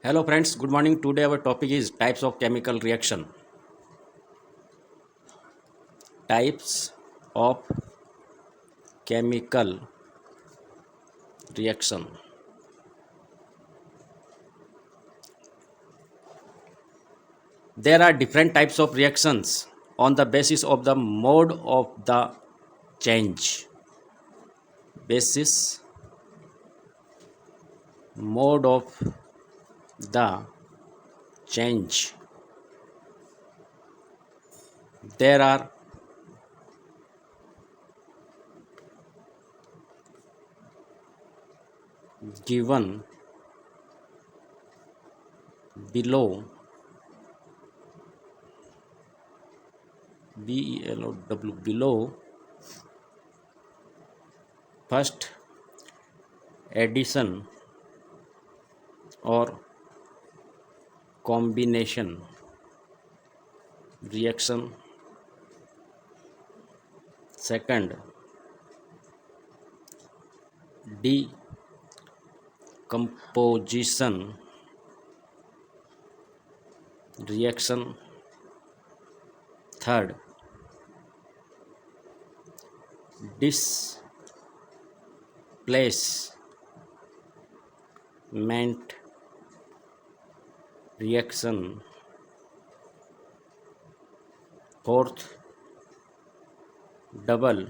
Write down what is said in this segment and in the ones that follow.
Hello friends, good morning. Today our topic is types of chemical reaction. Types of chemical reaction. There are different types of reactions on the basis of the mode of the change. Basis mode of the change. There are given below below first addition or combination reaction. Second, decomposition reaction. Third, displacement reaction. Fourth, double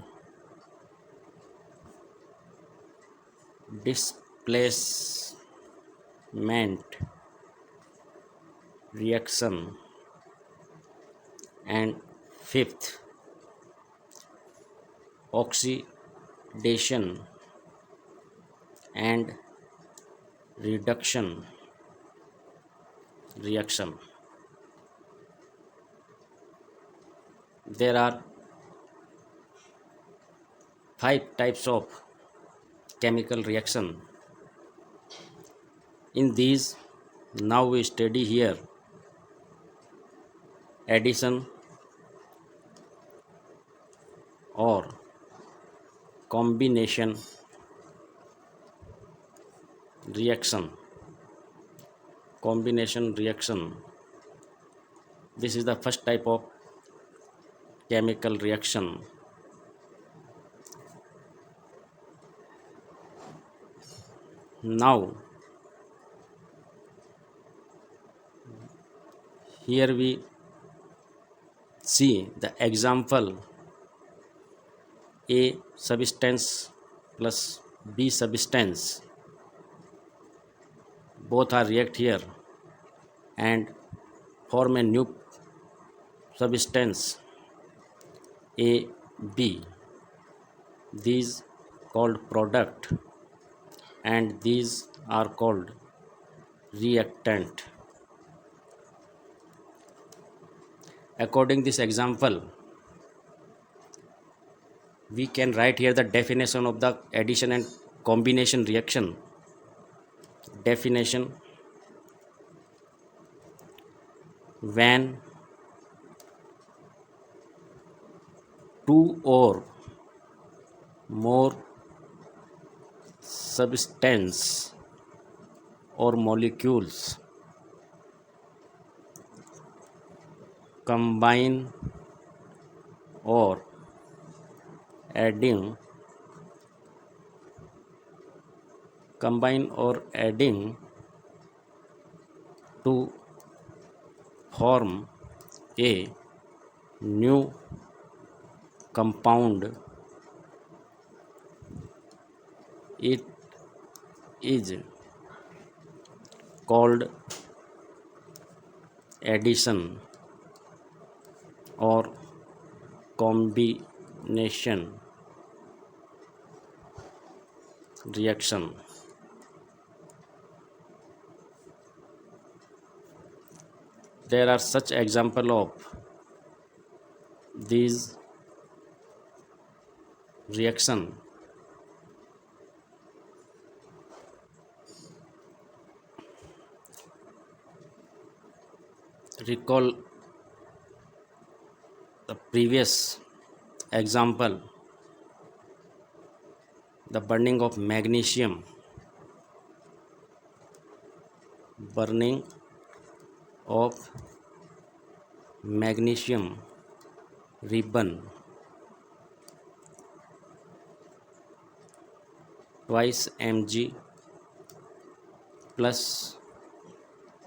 displacement reaction. And fifth, oxidation and reduction reaction. There are five types of chemical reaction. In these, now we study here addition or combination reaction. Combination reaction. This is the first type of chemical reaction. Now, here we see the example A substance plus B substance. Both are react here and form a new substance AB. These called product and these are called reactant. According this example, we can write here the definition of the addition and combination reaction. Definition: when two or more substance or molecules combine or adding to form a new compound, it is called addition or combination reaction. There are such example of these reaction. Recall the previous example, the burning of magnesium burning of magnesium ribbon twice mg plus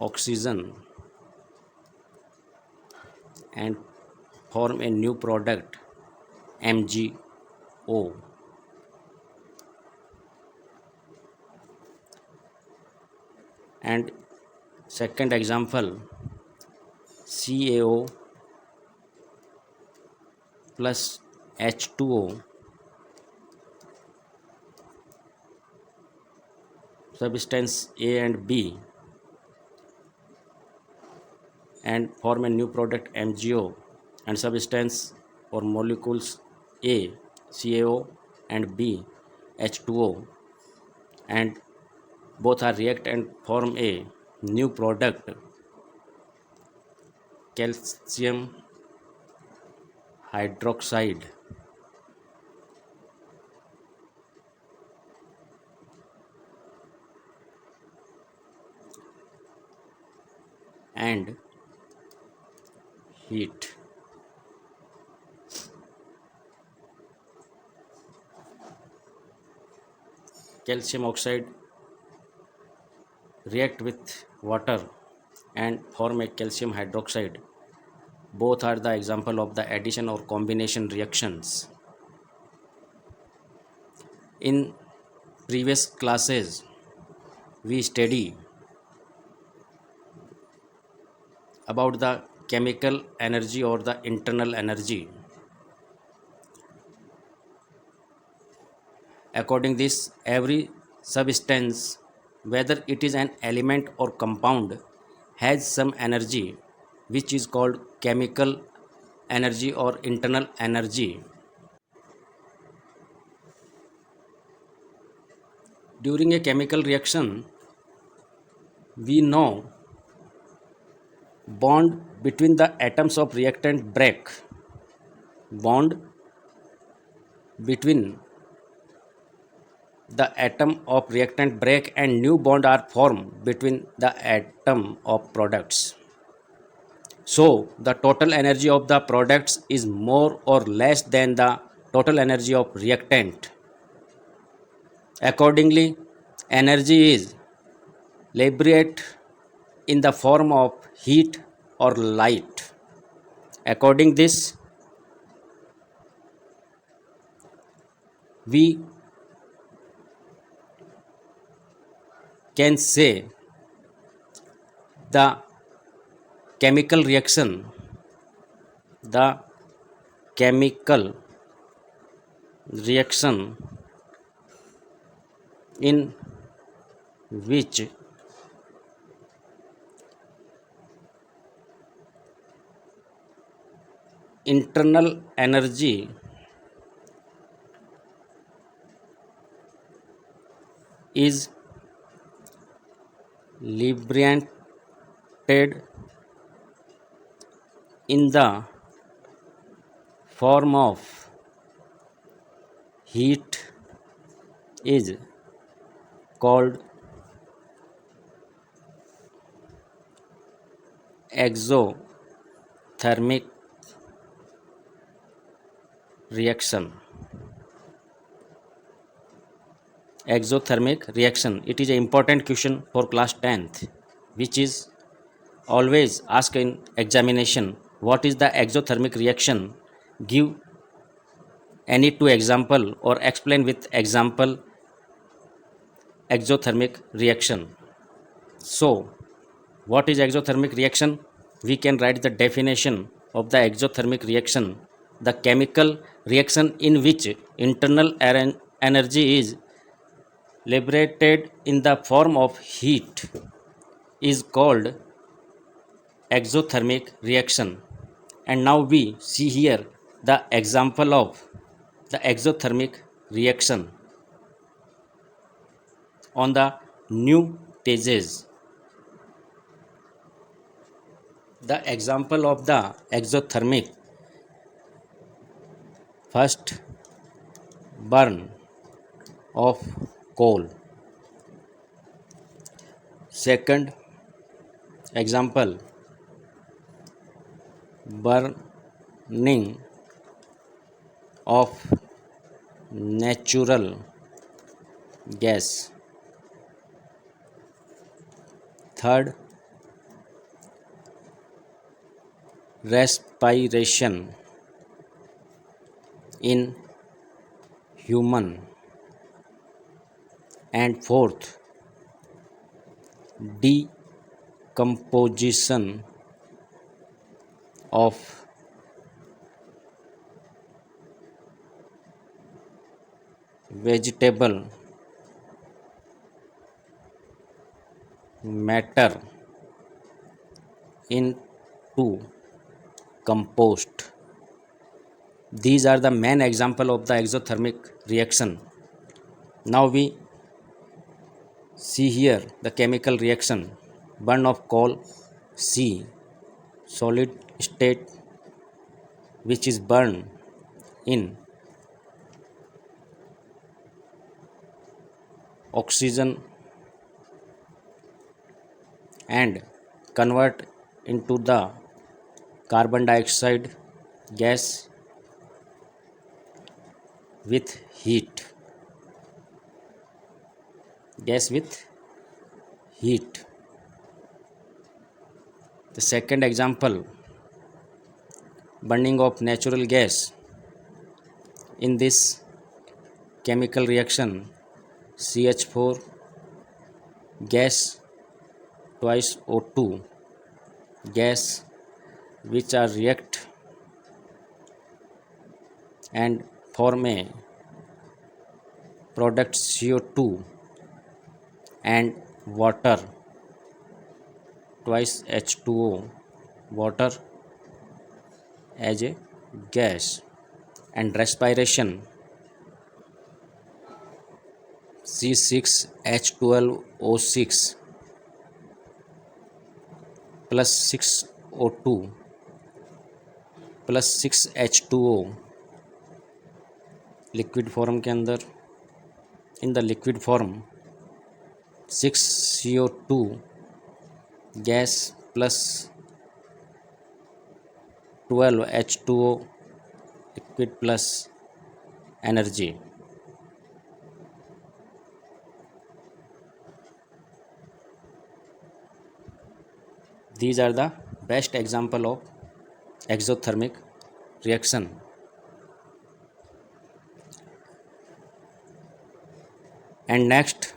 oxygen and form a new product MgO. And second example, CaO plus H2O substance A and B and form a new product MgO, and substance or molecules A CaO and B H2O, and both are react and form a new product calcium hydroxide. And heat. Calcium oxide react with water and form a calcium hydroxide. Both are the example of the addition or combination reactions. In previous classes, we study about the chemical energy or the internal energy. According this, every substance, whether it is an element or compound, has some energy which is called chemical energy or internal energy. During a chemical reaction, we know bond between the atoms of reactant break. Bond between the atom of reactant break and new bond are formed between the atom of products. So the total energy of the products is more or less than the total energy of reactant. Accordingly, energy is liberated in the form of heat or light. According this, we can say the chemical reaction, the chemical reaction in which internal energy is liberated in the form of heat is called exothermic reaction. Exothermic reaction, it is an important question for class 10th, which is always asked in examination. What is the exothermic reaction? Give any two example or explain with example exothermic reaction. So what is exothermic reaction? We can write the definition of the exothermic reaction: the chemical reaction in which internal energy is liberated in the form of heat is called exothermic reaction. And now we see here the example of the exothermic reaction on the new pages. The example of the exothermic: first, burn of coal; second, Example: burning of natural gas. Third, respiration in human. And fourth, decomposition of vegetable matter into compost. These are the main example of the exothermic reaction. Now we see here the chemical reaction: burn of coal, C, solid state, which is burned in oxygen and convert into the carbon dioxide gas with heat. Gas with heat. The second example: burning of natural gas. In this chemical reaction, CH4 gas twice O2 gas, which are react and form a product CO2, and water twice H2O, water as a gas. And respiration, C6H12O6 plus 6O2 plus 6H2O liquid form के अंदर, in the liquid form 6CO2 gas plus 12H2O liquid plus energy. These are the best example of exothermic reaction. And next,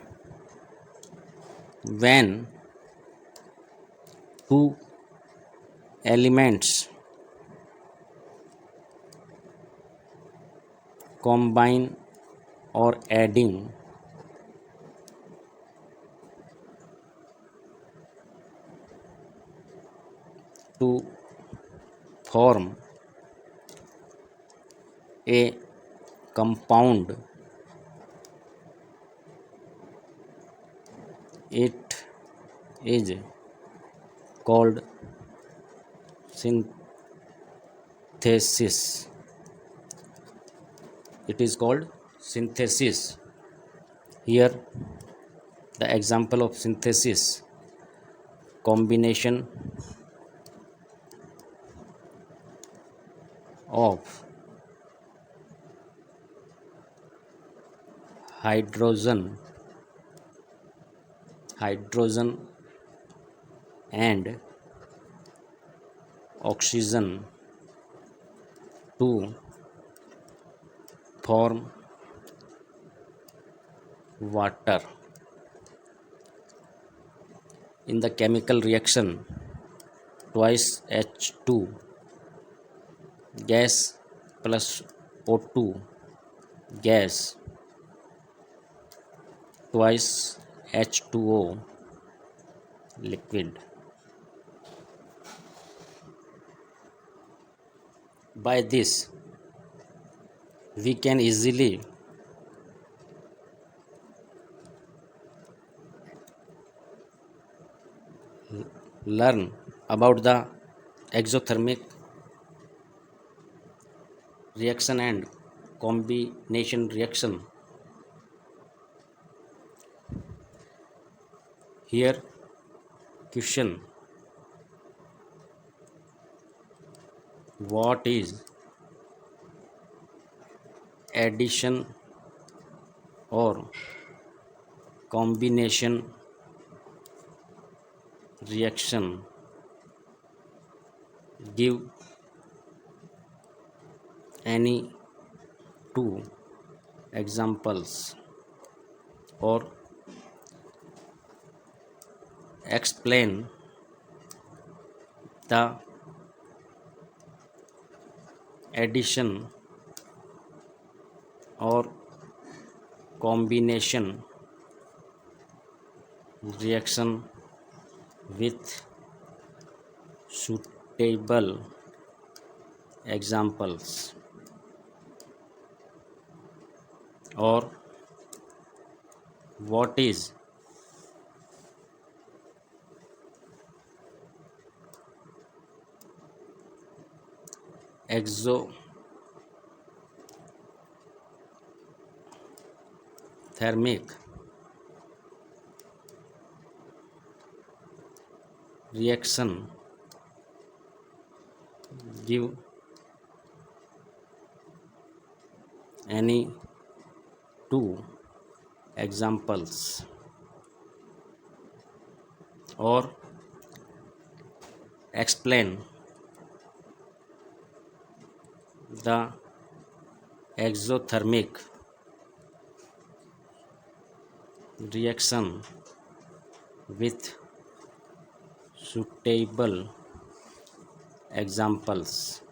when two elements combine or adding to form a compound, it is called synthesis. It is called synthesis. Here the example of synthesis: combination of hydrogen and oxygen to form water. In the chemical reaction, twice H2 gas plus O2 gas twice H2O liquid. By this, we can easily learn about the exothermic reaction and combination reaction. Here question: what is addition or combination reaction? Give any two examples or explain the addition or combination reaction with suitable examples, or what is exothermic reaction? Give any two examples or explain the exothermic reaction with suitable examples.